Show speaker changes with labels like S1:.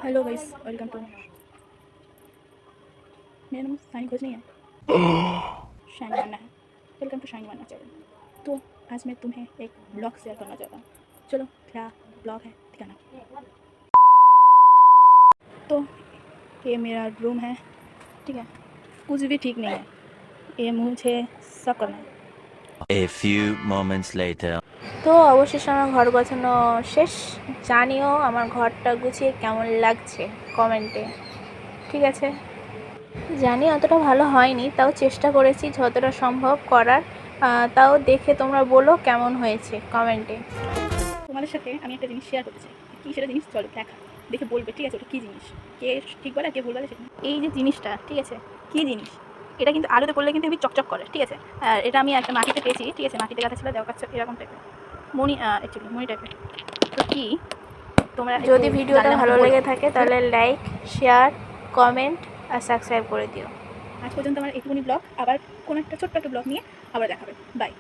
S1: Hello guys, welcome to. मेरा नाम shine खोज नहीं है, शाइन मानना है। वेलकम टू शाइन मानना चैनल। तो आज मैं तुम्हें एक ब्लॉग शेयर करना चाहता हूँ। चलो, क्या ब्लॉग है दिखाना। तो ये मेरा रूम है, ठीक है। कुछ भी ठीक नहीं है, ये मुझे सब करना है।
S2: A few moments later.
S3: তো অবশেষে আমার ঘর গোছানো শেষ। জানিও আমার ঘরটা গুছিয়ে কেমন লাগছে কমেন্টে, ঠিক আছে? জানি অতটা ভালো হয়নি, তাও চেষ্টা করেছি যতটা সম্ভব করার। তাও দেখে তোমরা বলো কেমন হয়েছে কমেন্টে।
S1: তোমাদের সাথে আমি একটা জিনিস শেয়ার করতে চাই। কী সেটা জিনিস, চলো দেখা দেখে বলবে, ঠিক আছে? ওটা কী জিনিস, কে ঠিক বলে আর কে ভুল বলে সেটা। এই যে জিনিসটা, ঠিক আছে, কী জিনিস এটা, কিন্তু আলোতে পড়লে কিন্তু হেবি চকচক করে, ঠিক আছে। আর এটা আমি একটা মাটিতে পেয়েছি, ঠিক আছে। মাটিতে গাঁথা ছিল, দেওয়া কাছে এরকম টাইপের মণি, অ্যাকচুয়ালি মণি টাইপের। তো কি তোমরা
S3: যদি ভিডিওটা ভালো লেগে থাকে তাহলে লাইক, শেয়ার, কমেন্ট আর সাবস্ক্রাইব করে দিও।
S1: আজ পর্যন্ত আমার এইটুকুনি ব্লগ, আবার কোনো একটা ছোট্ট একটা ব্লগ নিয়ে আবার দেখাবে। বাই।